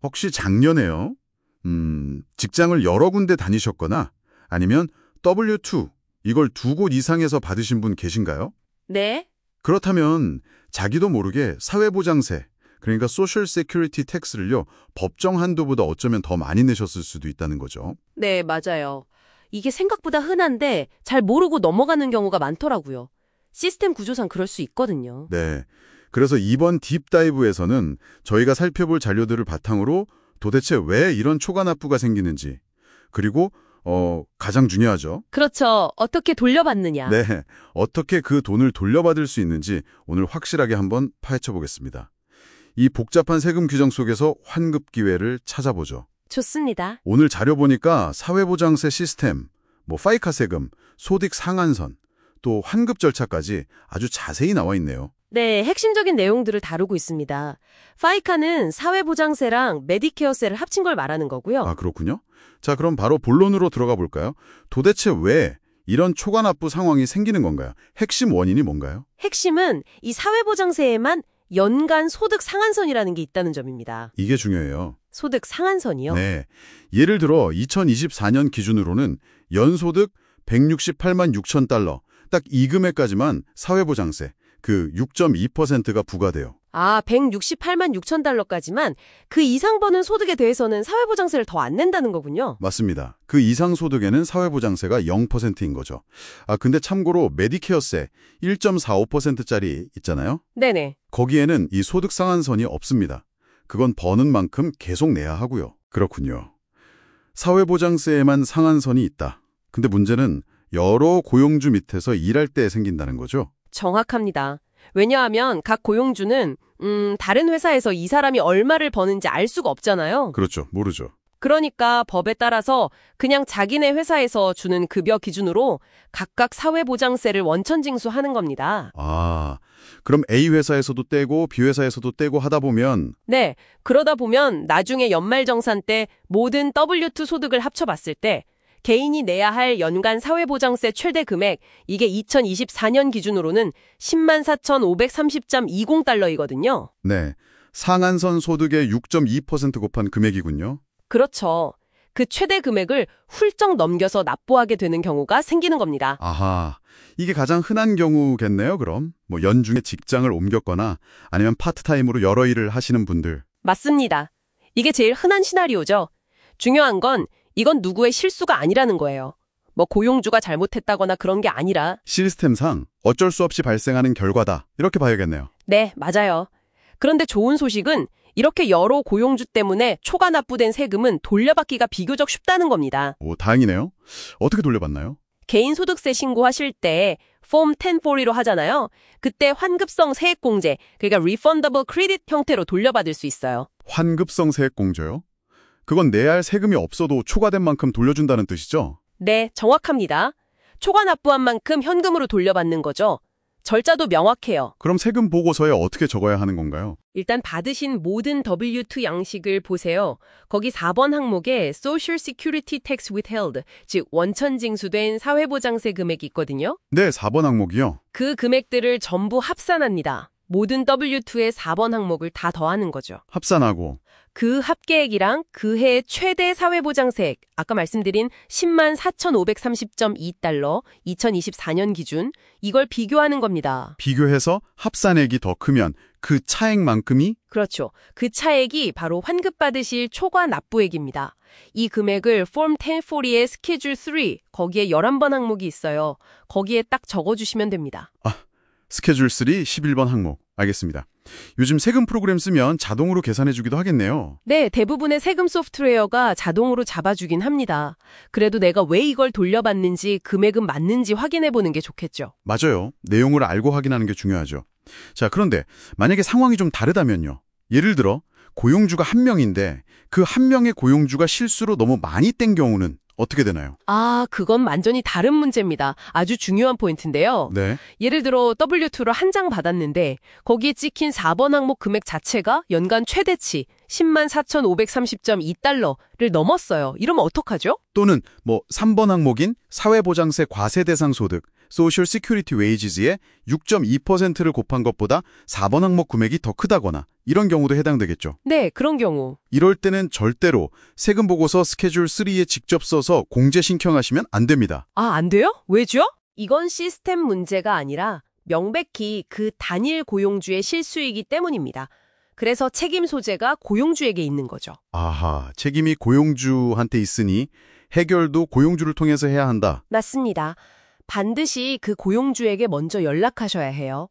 혹시 작년에요? 직장을 여러 군데 다니셨거나 아니면 W2 이걸 두 곳 이상에서 받으신 분 계신가요? 네. 그렇다면 자기도 모르게 사회보장세, 그러니까 소셜 세큐리티 텍스를요, 법정 한도보다 어쩌면 더 많이 내셨을 수도 있다는 거죠. 네, 맞아요. 이게 생각보다 흔한데 잘 모르고 넘어가는 경우가 많더라고요. 시스템 구조상 그럴 수 있거든요. 네. 그래서 이번 딥다이브에서는 저희가 살펴볼 자료들을 바탕으로 도대체 왜 이런 초과 납부가 생기는지, 그리고 가장 중요하죠. 그렇죠. 어떻게 돌려받느냐. 네. 어떻게 그 돈을 돌려받을 수 있는지 오늘 확실하게 한번 파헤쳐 보겠습니다. 이 복잡한 세금 규정 속에서 환급 기회를 찾아보죠. 좋습니다. 오늘 자료 보니까 사회보장세 시스템, 파이카 세금, 소득 상한선, 또 환급 절차까지 아주 자세히 나와 있네요. 네, 핵심적인 내용들을 다루고 있습니다. 파이카는 사회보장세랑 메디케어세를 합친 걸 말하는 거고요. 아, 그렇군요. 자, 그럼 바로 본론으로 들어가 볼까요? 도대체 왜 이런 초과 납부 상황이 생기는 건가요? 핵심 원인이 뭔가요? 핵심은 이 사회보장세에만 연간 소득 상한선이라는 게 있다는 점입니다. 이게 중요해요. 소득 상한선이요? 네. 예를 들어 2024년 기준으로는 연소득 168만 6천 달러, 딱 이 금액까지만 사회보장세, 그 6.2%가 부과돼요. 아, 168만 6천 달러까지만 그 이상 버는 소득에 대해서는 사회보장세를 더 안 낸다는 거군요. 맞습니다. 그 이상 소득에는 사회보장세가 0%인 거죠. 아, 근데 참고로 메디케어세 1.45%짜리 있잖아요. 네네. 거기에는 이 소득 상한선이 없습니다. 그건 버는 만큼 계속 내야 하고요. 그렇군요. 사회보장세에만 상한선이 있다. 근데 문제는 여러 고용주 밑에서 일할 때 생긴다는 거죠. 정확합니다. 왜냐하면 각 고용주는 다른 회사에서 이 사람이 얼마를 버는지 알 수가 없잖아요. 그렇죠. 모르죠. 그러니까 법에 따라서 그냥 자기네 회사에서 주는 급여 기준으로 각각 사회보장세를 원천징수하는 겁니다. 아, 그럼 A 회사에서도 떼고 B 회사에서도 떼고 하다 보면 네, 그러다 보면 나중에 연말정산 때 모든 W2 소득을 합쳐봤을 때 개인이 내야 할 연간 사회보장세 최대 금액, 이게 2024년 기준으로는 10만 4,530.20 달러이거든요. 네, 상한선 소득의 6.2% 곱한 금액이군요. 그렇죠. 그 최대 금액을 훌쩍 넘겨서 납부하게 되는 경우가 생기는 겁니다. 아하, 이게 가장 흔한 경우겠네요, 그럼. 연중에 직장을 옮겼거나 아니면 파트타임으로 여러 일을 하시는 분들. 맞습니다. 이게 제일 흔한 시나리오죠. 중요한 건 이건 누구의 실수가 아니라는 거예요. 고용주가 잘못했다거나 그런 게 아니라. 시스템상 어쩔 수 없이 발생하는 결과다. 이렇게 봐야겠네요. 네, 맞아요. 그런데 좋은 소식은 이렇게 여러 고용주 때문에 초과 납부된 세금은 돌려받기가 비교적 쉽다는 겁니다. 오, 다행이네요. 어떻게 돌려받나요? 개인소득세 신고하실 때 폼 1040로 하잖아요. 그때 환급성 세액공제, 그러니까 refundable credit 형태로 돌려받을 수 있어요. 환급성 세액공제요? 그건 내야 할 세금이 없어도 초과된 만큼 돌려준다는 뜻이죠? 네, 정확합니다. 초과 납부한 만큼 현금으로 돌려받는 거죠. 절차도 명확해요. 그럼 세금 보고서에 어떻게 적어야 하는 건가요? 일단 받으신 모든 W2 양식을 보세요. 거기 4번 항목에 Social Security Tax Withheld, 즉 원천 징수된 사회보장세 금액이 있거든요. 네, 4번 항목이요. 그 금액들을 전부 합산합니다. 모든 W2의 4번 항목을 다 더하는 거죠. 합산하고. 그 합계액이랑 그 해의 최대 사회보장세액, 아까 말씀드린 10만 4,530.2달러, 2024년 기준, 이걸 비교하는 겁니다. 비교해서 합산액이 더 크면 그 차액만큼이? 그렇죠. 그 차액이 바로 환급받으실 초과 납부액입니다. 이 금액을 폼 1040의 스케줄 3, 거기에 11번 항목이 있어요. 거기에 딱 적어주시면 됩니다. 아, 스케줄 3, 11번 항목. 알겠습니다. 요즘 세금 프로그램 쓰면 자동으로 계산해주기도 하겠네요. 네, 대부분의 세금 소프트웨어가 자동으로 잡아주긴 합니다. 그래도 내가 왜 이걸 돌려받는지, 금액은 맞는지 확인해보는 게 좋겠죠. 맞아요. 내용을 알고 확인하는 게 중요하죠. 자, 그런데 만약에 상황이 좀 다르다면요. 예를 들어 고용주가 한 명인데 그 한 명의 고용주가 실수로 너무 많이 뗀 경우는 어떻게 되나요? 아, 그건 완전히 다른 문제입니다. 아주 중요한 포인트인데요. 네. 예를 들어 W2로 한 장 받았는데 거기에 찍힌 4번 항목 금액 자체가 연간 최대치 10만 4,530.2달러를 넘었어요. 이러면 어떡하죠? 또는 3번 항목인 사회보장세 과세 대상 소득, 소셜 시큐리티 웨이지즈의 6.2%를 곱한 것보다 4번 항목 금액이 더 크다거나 이런 경우도 해당되겠죠. 네, 그런 경우. 이럴 때는 절대로 세금 보고서 스케줄 3에 직접 써서 공제 신청하시면 안 됩니다. 아, 안 돼요? 왜죠? 이건 시스템 문제가 아니라 명백히 그 단일 고용주의 실수이기 때문입니다. 그래서 책임 소재가 고용주에게 있는 거죠. 아하, 책임이 고용주한테 있으니 해결도 고용주를 통해서 해야 한다. 맞습니다. 반드시 그 고용주에게 먼저 연락하셔야 해요.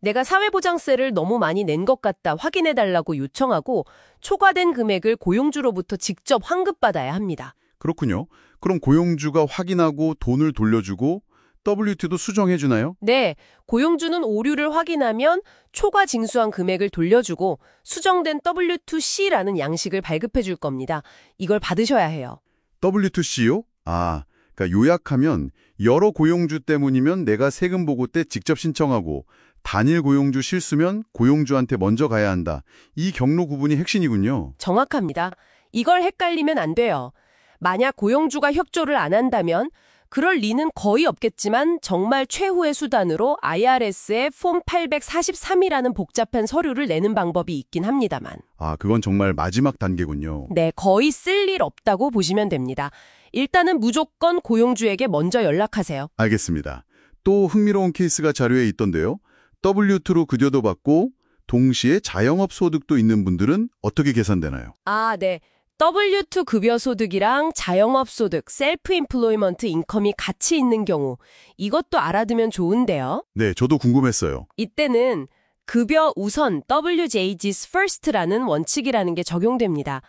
내가 사회보장세를 너무 많이 낸 것 같다 확인해달라고 요청하고 초과된 금액을 고용주로부터 직접 환급받아야 합니다. 그렇군요. 그럼 고용주가 확인하고 돈을 돌려주고 WT도 수정해주나요? 네, 고용주는 오류를 확인하면 초과 징수한 금액을 돌려주고 수정된 W2C라는 양식을 발급해 줄 겁니다. 이걸 받으셔야 해요. W2C요? 아, 그러니까 요약하면 여러 고용주 때문이면 내가 세금 보고 때 직접 신청하고 단일 고용주 실수면 고용주한테 먼저 가야 한다. 이 경로 구분이 핵심이군요. 정확합니다. 이걸 헷갈리면 안 돼요. 만약 고용주가 협조를 안 한다면 그럴 리는 거의 없겠지만 정말 최후의 수단으로 IRS에 폼 843이라는 복잡한 서류를 내는 방법이 있긴 합니다만. 아, 그건 정말 마지막 단계군요. 네, 거의 쓸 일 없다고 보시면 됩니다. 일단은 무조건 고용주에게 먼저 연락하세요. 알겠습니다. 또 흥미로운 케이스가 자료에 있던데요. W2로 급여도 받고 동시에 자영업 소득도 있는 분들은 어떻게 계산되나요? 아, 네. W2 급여 소득이랑 자영업 소득, 셀프 임플로이먼트 인컴이 같이 있는 경우 이것도 알아두면 좋은데요. 네, 저도 궁금했어요. 이때는 급여 우선 WJG's First라는 원칙이라는 게 적용됩니다.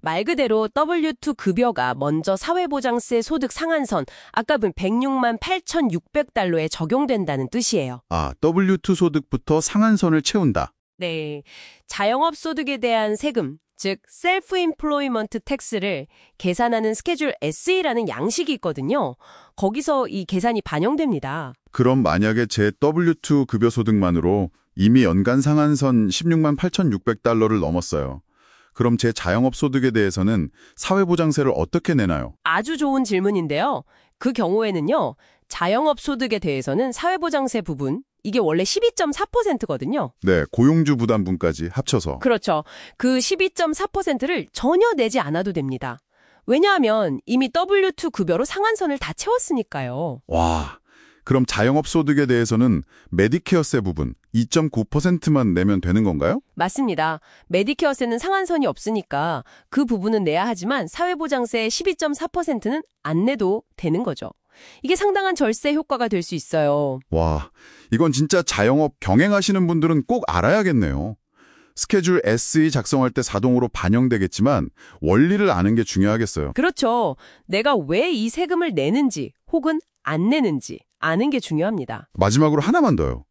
말 그대로 W2 급여가 먼저 사회보장세 소득 상한선, 아까 본 106만 8,600달러에 적용된다는 뜻이에요. 아, W2 소득부터 상한선을 채운다. 네, 자영업 소득에 대한 세금, 즉 셀프 임플로이먼트 텍스를 계산하는 스케줄 SE라는 양식이 있거든요. 거기서 이 계산이 반영됩니다. 그럼 만약에 제 W2 급여 소득만으로 이미 연간 상한선 16만 8,600달러를 넘었어요. 그럼 제 자영업 소득에 대해서는 사회보장세를 어떻게 내나요? 아주 좋은 질문인데요. 그 경우에는요. 자영업 소득에 대해서는 사회보장세 부분, 이게 원래 12.4%거든요. 네, 고용주 부담분까지 합쳐서. 그렇죠. 그 12.4%를 전혀 내지 않아도 됩니다. 왜냐하면 이미 W2 급여로 상한선을 다 채웠으니까요. 와, 그럼 자영업 소득에 대해서는 메디케어세 부분 2.9%만 내면 되는 건가요? 맞습니다. 메디케어세는 상한선이 없으니까 그 부분은 내야 하지만 사회보장세 12.4%는 안 내도 되는 거죠. 이게 상당한 절세 효과가 될 수 있어요. 와, 이건 진짜 자영업 병행하시는 분들은 꼭 알아야겠네요. 스케줄 SE 작성할 때 자동으로 반영되겠지만 원리를 아는 게 중요하겠어요. 그렇죠. 내가 왜 이 세금을 내는지 혹은 안 내는지 아는 게 중요합니다. 마지막으로 하나만 더요.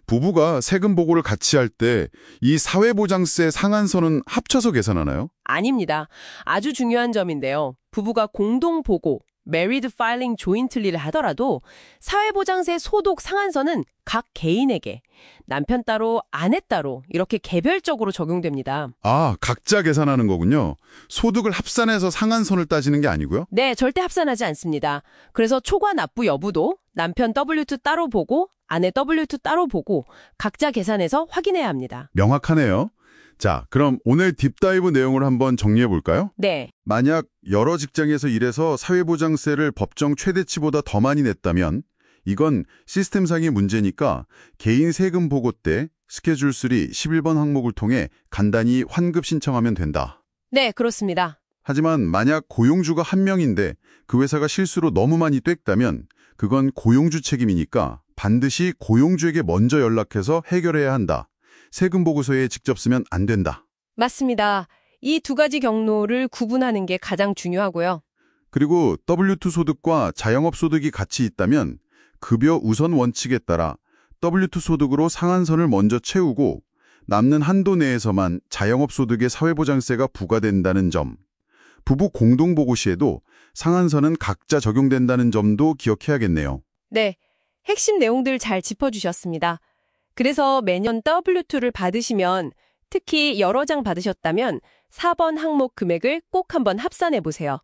부부가 세금 보고를 같이 할 때 이 사회보장세 상한선은 합쳐서 계산하나요? 아닙니다. 아주 중요한 점인데요. 부부가 공동 보고 Married Filing Jointly를 하더라도 사회보장세 소득 상한선은 각 개인에게 남편 따로 아내 따로 이렇게 개별적으로 적용됩니다. 아, 각자 계산하는 거군요. 소득을 합산해서 상한선을 따지는 게 아니고요? 네, 절대 합산하지 않습니다. 그래서 초과 납부 여부도 남편 W2 따로 보고 아내 W2 따로 보고 각자 계산해서 확인해야 합니다. 명확하네요. 자, 그럼 오늘 딥다이브 내용을 한번 정리해 볼까요? 네, 만약 여러 직장에서 일해서 사회보장세를 법정 최대치보다 더 많이 냈다면 이건 시스템상의 문제니까 개인 세금 보고 때 스케줄 3 11번 항목을 통해 간단히 환급 신청하면 된다. 네, 그렇습니다. 하지만 만약 고용주가 한 명인데 그 회사가 실수로 너무 많이 뗐다면 그건 고용주 책임이니까 반드시 고용주에게 먼저 연락해서 해결해야 한다. 세금 보고서에 직접 쓰면 안 된다. 맞습니다. 이 두 가지 경로를 구분하는 게 가장 중요하고요. 그리고 W2 소득과 자영업 소득이 같이 있다면 급여 우선 원칙에 따라 W2 소득으로 상한선을 먼저 채우고 남는 한도 내에서만 자영업 소득의 사회보장세가 부과된다는 점. 부부 공동보고 시에도 상한선은 각자 적용된다는 점도 기억해야겠네요. 네, 핵심 내용들 잘 짚어주셨습니다. 그래서 매년 W2를 받으시면 특히 여러 장 받으셨다면 4번 항목 금액을 꼭 한번 합산해 보세요.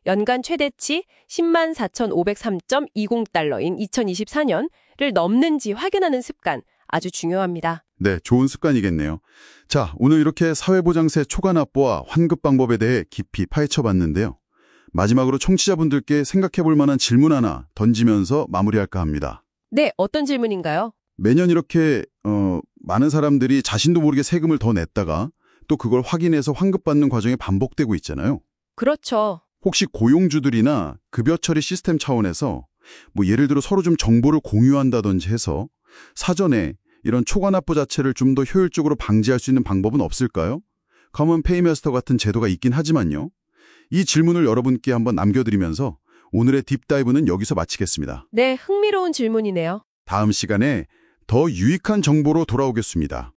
연간 최대치 104,503.20달러인 2024년을 넘는지 확인하는 습관 아주 중요합니다. 네, 좋은 습관이겠네요. 자, 오늘 이렇게 사회보장세 초과 납부와 환급 방법에 대해 깊이 파헤쳐봤는데요. 마지막으로 청취자분들께 생각해볼 만한 질문 하나 던지면서 마무리할까 합니다. 네, 어떤 질문인가요? 매년 이렇게 많은 사람들이 자신도 모르게 세금을 더 냈다가 또 그걸 확인해서 환급받는 과정이 반복되고 있잖아요. 그렇죠. 혹시 고용주들이나 급여 처리 시스템 차원에서 뭐 예를 들어 서로 좀 정보를 공유한다든지 해서 사전에 이런 초과 납부 자체를 좀 더 효율적으로 방지할 수 있는 방법은 없을까요? 커먼 페이마스터 같은 제도가 있긴 하지만요. 이 질문을 여러분께 한번 남겨드리면서 오늘의 딥다이브는 여기서 마치겠습니다. 네, 흥미로운 질문이네요. 다음 시간에 더 유익한 정보로 돌아오겠습니다.